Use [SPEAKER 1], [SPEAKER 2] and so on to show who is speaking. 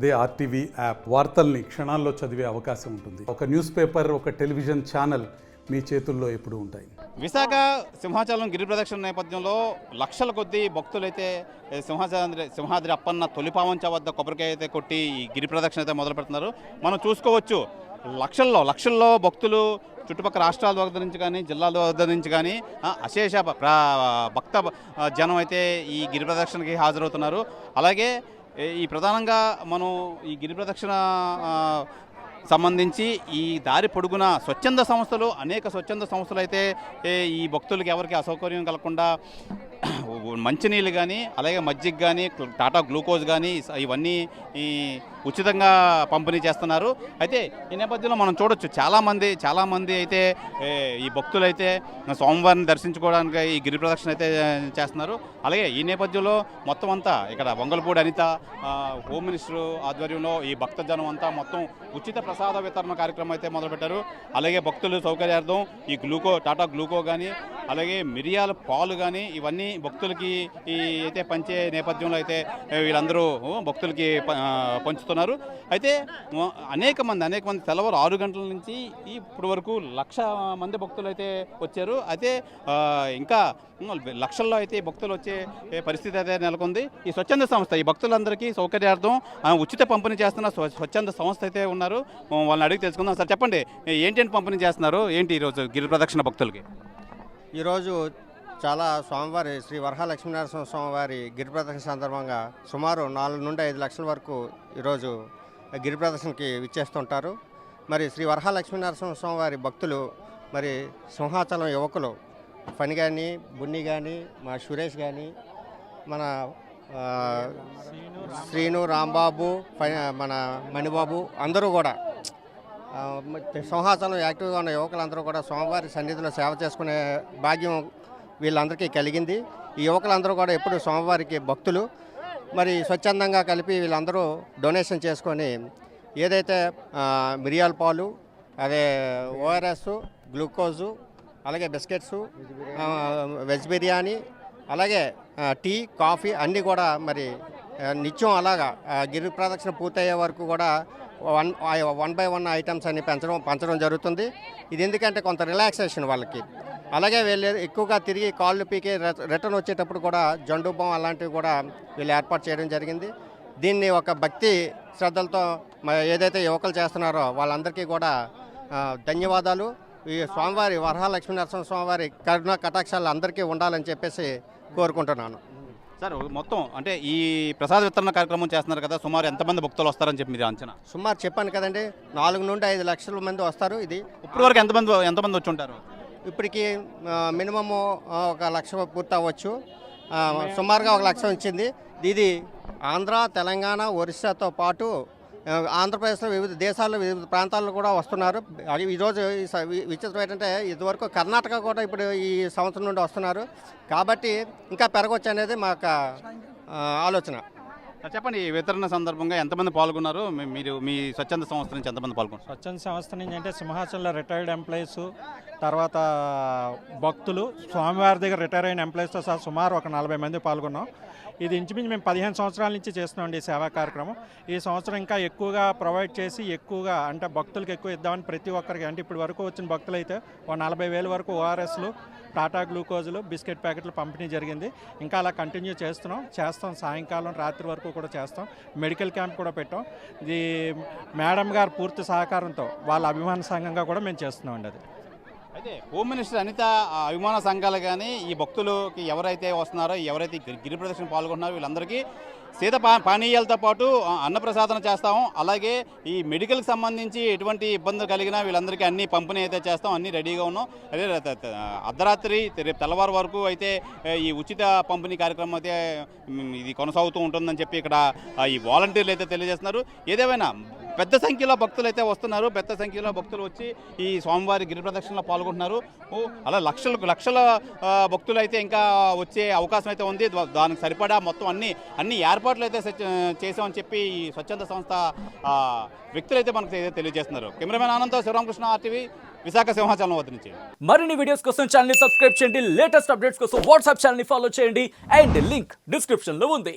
[SPEAKER 1] అదే RTV app వార్తల్ని క్షణాల్లో చదివే అవకాశం ఉంటుంది. ఒక న్యూస్ పేపర్, ఒక టెలివిజన్ ఛానల్ మీ చేతుల్లో ఎప్పుడూ ఉంటాయి.
[SPEAKER 2] విశాఖ సింహాచలం గిరి ప్రదక్షిణ నేపథ్యంలో లక్షల కొద్దీ భక్తులైతే సింహాద్రి అప్పన్న తొలిపావంచ వద్ద కొబ్బరికాయ అయితే కొట్టి ఈ గిరి ప్రదక్షిణ అయితే మొదలు పెడుతున్నారు. మనం చూసుకోవచ్చు లక్షల్లో భక్తులు చుట్టుపక్కల రాష్ట్రాల వద్ద నుంచి కానీ జిల్లాల వద్ద నుంచి కానీ అశేష భక్త జనం అయితే ఈ గిరి ప్రదక్షిణకి హాజరవుతున్నారు. అలాగే ఈ ప్రధానంగా మనం ఈ గిరి ప్రదక్షిణ సంబంధించి ఈ దారి పొడుగున స్వచ్ఛంద సంస్థలు అనేక స్వచ్ఛంద సంస్థలు అయితే ఈ భక్తులకి ఎవరికి అసౌకర్యం కలగకుండా మంచినీళ్ళు కానీ అలాగే మజ్జిగ కానీ టాటా గ్లూకోజ్ కానీ ఇవన్నీ ఈ ఉచితంగా పంపిణీ చేస్తున్నారు. అయితే ఈ నేపథ్యంలో మనం చూడొచ్చు చాలామంది అయితే ఈ భక్తులు అయితే స్వామివారిని దర్శించుకోవడానికి ఈ గిరి ప్రదక్షిణ అయితే చేస్తున్నారు. అలాగే ఈ నేపథ్యంలో మొత్తం అంతా ఇక్కడ వంగలపూడి అనిత హోమ్ మినిస్టర్ ఆధ్వర్యంలో ఈ భక్తజనం అంతా మొత్తం ఉచిత ప్రసాద వితరణ కార్యక్రమం అయితే మొదలుపెట్టారు. అలాగే భక్తులు సౌకర్యార్థం ఈ టాటా గ్లూకో కానీ అలాగే మిరియాల పాలు కానీ ఇవన్నీ భక్తులకి ఈ అయితే పంచే నేపథ్యంలో అయితే వీళ్ళందరూ భక్తులకి పంచుతున్నారు. అయితే అనేక మంది తెల్లవారు 6 గంటల నుంచి ఇప్పటి వరకు 1,00,000 మంది భక్తులు అయితే వచ్చారు. అయితే ఇంకా లక్షల్లో అయితే భక్తులు వచ్చే పరిస్థితి అయితే నెలకొంది. ఈ స్వచ్ఛంద సంస్థ ఈ భక్తులందరికీ సౌకర్యార్థం ఉచిత పంపిణీ చేస్తున్న స్వచ్ఛంద సంస్థ అయితే ఉన్నారు. వాళ్ళని అడిగి తెలుసుకుందాం. సార్ చెప్పండి, ఏంటి పంపిణీ చేస్తున్నారు, ఏంటి ఈరోజు గిరి ప్రదక్షిణ భక్తులకి?
[SPEAKER 3] ఈరోజు చాలా స్వామివారి శ్రీ వరహాలక్ష్మీనరసింహ స్వామివారి గిరి ప్రదక్షిణ సందర్భంగా సుమారు 4 నుండి 5 లక్షల వరకు ఈరోజు గిరి ప్రదక్షిణకి విచ్చేస్తుంటారు. మరి శ్రీ వరహాలక్ష్మీనరసింహ స్వామివారి భక్తులు మరి సింహాచలం యువకులు ఫణి కానీ బున్ని కానీ మా సురేష్ కానీ మన శ్రీను రాంబాబు మన మణిబాబు అందరూ కూడా సింహాచలం యాక్టివ్గా ఉన్న యువకులందరూ కూడా స్వామివారి సన్నిధిలో సేవ చేసుకునే భాగ్యం వీళ్ళందరికీ కలిగింది. ఈ యువకులందరూ కూడా ఎప్పుడు స్వామివారికి భక్తులు. మరి స్వచ్ఛందంగా కలిపి వీళ్ళందరూ డొనేషన్ చేసుకొని ఏదైతే మిరియాల పాలు, అదే ఓఆర్ఎస్, గ్లూకోజు, అలాగే బిస్కెట్సు, వెజ్ బిర్యానీ, అలాగే టీ, కాఫీ అన్నీ కూడా మరి నిత్యం అలాగా గిరి ప్రదక్షిణ పూర్తయ్యే వరకు కూడా 1 by 1 ఐటమ్స్ అన్ని పంచడం జరుగుతుంది. ఇది ఎందుకంటే కొంత రిలాక్సేషన్ వాళ్ళకి. అలాగే వీళ్ళు ఎక్కువగా తిరిగి కాళ్ళు పీకి రిటర్న్ వచ్చేటప్పుడు కూడా జండుబాం అలాంటివి కూడా వీళ్ళు ఏర్పాటు చేయడం జరిగింది. దీన్ని ఒక భక్తి శ్రద్ధలతో ఏదైతే యువకులు చేస్తున్నారో వాళ్ళందరికీ కూడా ధన్యవాదాలు. ఈ స్వామివారి వరహాలక్ష్మీనరసింహ స్వామివారి కరుణ కటాక్షాలు అందరికీ ఉండాలని చెప్పేసి కోరుకుంటున్నాను.
[SPEAKER 2] సార్ మొత్తం అంటే ఈ ప్రసాద వితరణ కార్యక్రమం చేస్తున్నారు కదా, సుమారు ఎంతమంది భక్తులు వస్తారని చెప్పి మీరు అంచనా?
[SPEAKER 3] సుమారు చెప్పాను కదండి, 4 నుండి 5 లక్షల మంది వస్తారు. ఇది
[SPEAKER 2] ఇప్పటి వరకు ఎంతమంది వచ్చి ఉంటారు?
[SPEAKER 3] ఇప్పటికి మినిమము 1 లక్ష పూర్తి అవ్వచ్చు. సుమారుగా 1 లక్ష వచ్చింది. ఇది ఆంధ్ర, తెలంగాణ, ఒరిస్సాతో పాటు ఆంధ్రప్రదేశ్లో వివిధ దేశాల్లో వివిధ ప్రాంతాల్లో కూడా వస్తున్నారు. ఈరోజు విచిత్రం ఏంటంటే ఇదివరకు కర్ణాటక కూడా ఇప్పుడు ఈ సంవత్సరం నుండి వస్తున్నారు. కాబట్టి ఇంకా పెరగవచ్చు అనేది మా ఆలోచన.
[SPEAKER 2] చెప్పండి, ఈ వితరణ సందర్భంగా ఎంతమంది పాల్గొన్నారు? మీరు మీ స్వచ్ఛంద సంస్థ నుంచి ఎంతమంది పాల్గొన్నారు?
[SPEAKER 4] స్వచ్ఛంద సంస్థ నుంచి అంటే సింహాచలంలో రిటైర్డ్ ఎంప్లాయీస్, తర్వాత భక్తులు, స్వామివారి దగ్గర రిటైర్ అయిన ఎంప్లాయీస్తో సహా సుమారు ఒక 40 మంది పాల్గొన్నాం. ఇది ఇంచుమించు మేము 15 సంవత్సరాల నుంచి చేస్తున్నామండి ఈ సేవా కార్యక్రమం. ఈ సంవత్సరం ఇంకా ఎక్కువగా ప్రొవైడ్ చేసి ఎక్కువగా అంటే భక్తులకు ఎక్కువ ఇద్దామని ప్రతి ఒక్కరికి, అంటే ఇప్పటి వరకు వచ్చిన భక్తులు అయితే 40,000 వరకు ఓఆర్ఎస్లు, టాటా గ్లూకోజులు, బిస్కెట్ ప్యాకెట్లు పంపిణీ జరిగింది. ఇంకా అలా కంటిన్యూ చేస్తాం. సాయంకాలం రాత్రి వరకు కూడా చేస్తాం. మెడికల్ క్యాంప్ కూడా పెట్టాం. ఇది మేడం గారు పూర్తి సహకారంతో వాళ్ళ అభిమాన సంఘంగా కూడా మేము చేస్తున్నామండి. అది
[SPEAKER 2] అయితే హోమ్ మినిస్టర్ అనిత అభిమాన సంఘాలు కానీ ఈ భక్తులకి ఎవరైతే వస్తున్నారో, ఎవరైతే గిరి ప్రదక్షిణ పాల్గొంటున్నారో వీళ్ళందరికీ శీత పానీయాలతో పాటు అన్నప్రసాదన చేస్తాము. అలాగే ఈ మెడికల్కి సంబంధించి ఎటువంటి ఇబ్బందులు కలిగినా వీళ్ళందరికీ అన్ని పంపిణీ అయితే చేస్తాం. అన్నీ రెడీగా ఉన్నాం. అదే అర్ధరాత్రి రేపు తెల్లవారు వరకు అయితే ఈ ఉచిత పంపిణీ కార్యక్రమం అయితే ఇది కొనసాగుతూ ఉంటుందని చెప్పి ఇక్కడ ఈ వాలంటీర్లు అయితే తెలియజేస్తున్నారు. ఏదేమైనా పెద్ద సంఖ్యలో భక్తులు అయితే వస్తున్నారు. పెద్ద సంఖ్యలో భక్తులు వచ్చి ఈ స్వామివారి గిరి ప్రదక్షిణలో పాల్గొంటున్నారు. అలా లక్షల భక్తులు అయితే ఇంకా వచ్చే అవకాశం అయితే ఉంది. దానికి సరిపడా మొత్తం అన్ని ఏర్పాట్లు అయితే చేసామని చెప్పి ఈ స్వచ్ఛంద సంస్థ వ్యక్తులు అయితే మనకు తెలియజేస్తున్నారు. కెమెరామెన్ ఆనంద్, శివరామకృష్ణ, ఆర్టీవీ, విశాఖ సింహాచలం వద్ద నుంచి.
[SPEAKER 5] మరిన్ని వీడియోస్ కోసం ఛానల్ ని సబ్స్క్రైబ్ చేయండి. లేటెస్ట్ అప్డేట్స్ కోసం వాట్సాప్ ఛానల్ ని ఫాలో చేయండి. అండ్ లింక్ డిస్క్రిప్షన్ లో ఉంది.